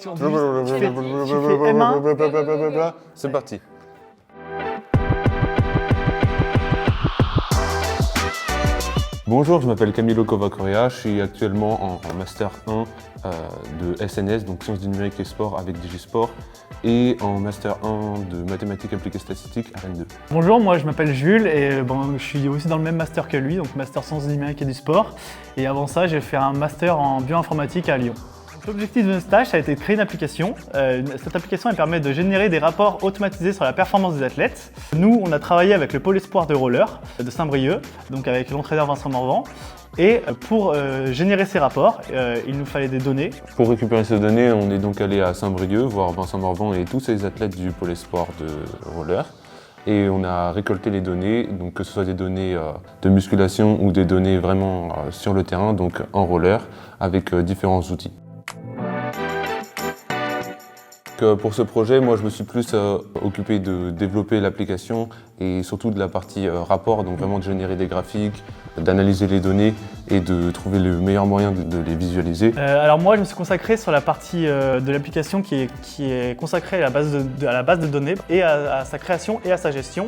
Tu fais M1. C'est parti. Bonjour, je m'appelle Camilo Covacoria, je suis actuellement en Master 1 de SNS, donc Sciences du numérique et sport avec Digisport, et en Master 1 de mathématiques appliquées statistiques à Rennes 2. Bonjour, moi je m'appelle Jules et je suis aussi dans le même master que lui, donc Master Sciences du numérique et du sport. Et avant ça, j'ai fait un master en bioinformatique à Lyon. L'objectif de notre stage, ça a été de créer une application. Cette application, elle permet de générer des rapports automatisés sur la performance des athlètes. Nous, on a travaillé avec le pôle espoir de roller de Saint-Brieuc, donc avec l'entraîneur Vincent Morvan. Et pour générer ces rapports, il nous fallait des données. Pour récupérer ces données, on est donc allé à Saint-Brieuc voir Vincent Morvan et tous les athlètes du pôle espoir de roller. Et on a récolté les données, donc que ce soit des données de musculation ou des données vraiment sur le terrain, donc en roller, avec différents outils. Pour ce projet, moi je me suis plus occupé de développer l'application et surtout de la partie rapport, donc vraiment de générer des graphiques, d'analyser les données et de trouver le meilleur moyen de les visualiser. Alors moi je me suis consacré sur la partie de l'application qui est consacrée à la base de données et à sa création et à sa gestion.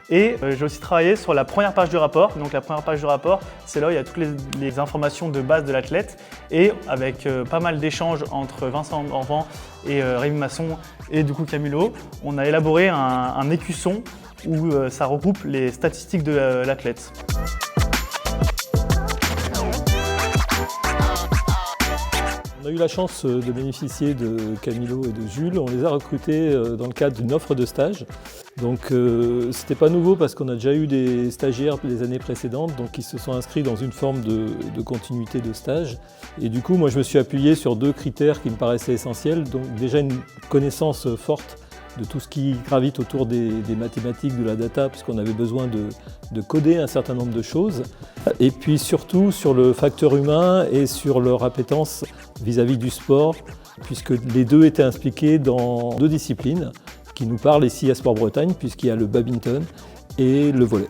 Et j'ai aussi travaillé sur la première page du rapport. Donc la première page du rapport, c'est là où il y a toutes les informations de base de l'athlète. Et avec pas mal d'échanges entre Vincent Morvan et Rémi Masson et du coup Camilo, on a élaboré un écusson où ça regroupe les statistiques de l'athlète. On a eu la chance de bénéficier de Camilo et de Jules. On les a recrutés dans le cadre d'une offre de stage. Donc c'était pas nouveau parce qu'on a déjà eu des stagiaires les années précédentes, donc ils se sont inscrits dans une forme de continuité de stage. Et du coup, moi je me suis appuyé sur deux critères qui me paraissaient essentiels. Donc déjà une connaissance forte de tout ce qui gravite autour des mathématiques, de la data, puisqu'on avait besoin de coder un certain nombre de choses. Et puis surtout sur le facteur humain et sur leur appétence vis-à-vis du sport, puisque les deux étaient impliqués dans deux disciplines qui nous parlent ici à Sport Bretagne, puisqu'il y a le badminton et le volley.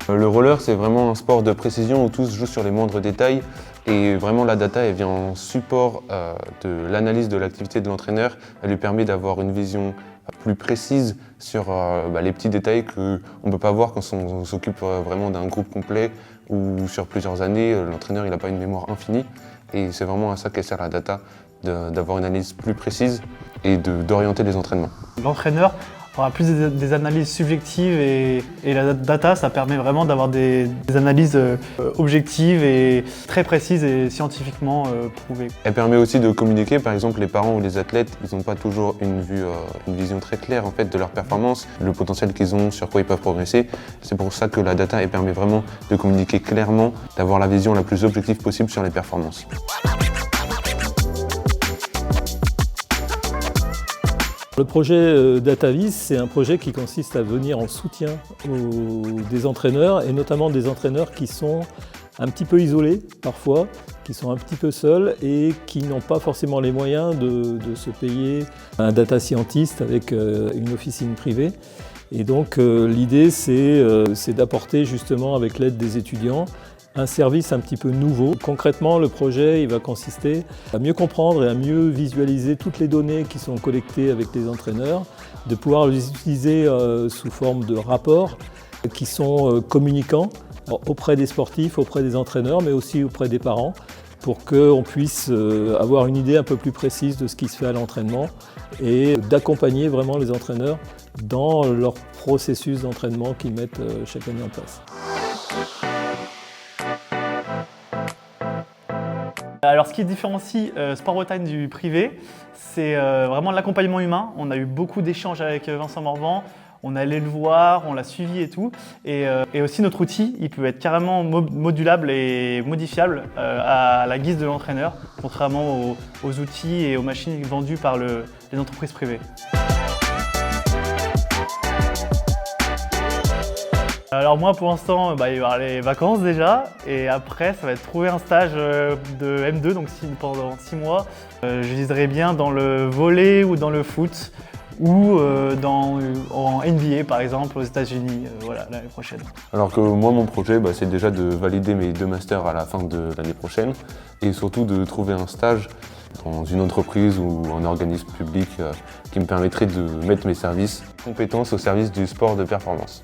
Le roller, c'est vraiment un sport de précision où tout se joue sur les moindres détails et vraiment la data, elle vient en support de l'analyse de l'activité de l'entraîneur. Elle lui permet d'avoir une vision plus précise sur les petits détails qu'on ne peut pas voir quand on s'occupe vraiment d'un groupe complet ou sur plusieurs années. L'entraîneur, il n'a pas une mémoire infinie et c'est vraiment à ça qu'elle sert la data, d'avoir une analyse plus précise et d'orienter les entraînements. L'entraîneur aura plus des analyses subjectives et la data, ça permet vraiment d'avoir des analyses objectives et très précises et scientifiquement prouvées. Elle permet aussi de communiquer, par exemple les parents ou les athlètes, ils n'ont pas toujours une vision très claire en fait, de leur performance, le potentiel qu'ils ont, sur quoi ils peuvent progresser. C'est pour ça que la data elle permet vraiment de communiquer clairement, d'avoir la vision la plus objective possible sur les performances. Le projet DataVis, c'est un projet qui consiste à venir en soutien des entraîneurs, et notamment des entraîneurs qui sont un petit peu isolés parfois, qui sont un petit peu seuls et qui n'ont pas forcément les moyens de se payer un data scientist avec une officine privée. Et donc l'idée, c'est d'apporter justement avec l'aide des étudiants un service un petit peu nouveau. Concrètement, le projet il va consister à mieux comprendre et à mieux visualiser toutes les données qui sont collectées avec les entraîneurs, de pouvoir les utiliser sous forme de rapports qui sont communicants auprès des sportifs, auprès des entraîneurs, mais aussi auprès des parents, pour qu'on puisse avoir une idée un peu plus précise de ce qui se fait à l'entraînement et d'accompagner vraiment les entraîneurs dans leur processus d'entraînement qu'ils mettent chaque année en place. Alors ce qui différencie Sport Bretagne du privé, c'est vraiment l'accompagnement humain. On a eu beaucoup d'échanges avec Vincent Morvan, on allait le voir, on l'a suivi et tout. Et aussi notre outil, il peut être carrément modulable et modifiable à la guise de l'entraîneur, contrairement aux outils et aux machines vendues par les entreprises privées. Alors moi pour l'instant, il va y avoir les vacances déjà et après ça va être trouver un stage de M2, donc pendant 6 mois. Je viserai bien dans le volley ou dans le foot. ou en NBA par exemple aux États-Unis voilà, l'année prochaine. Alors que moi, mon projet, c'est déjà de valider mes 2 masters à la fin de l'année prochaine et surtout de trouver un stage dans une entreprise ou un organisme public qui me permettrait de mettre mes services, compétences au service du sport de performance.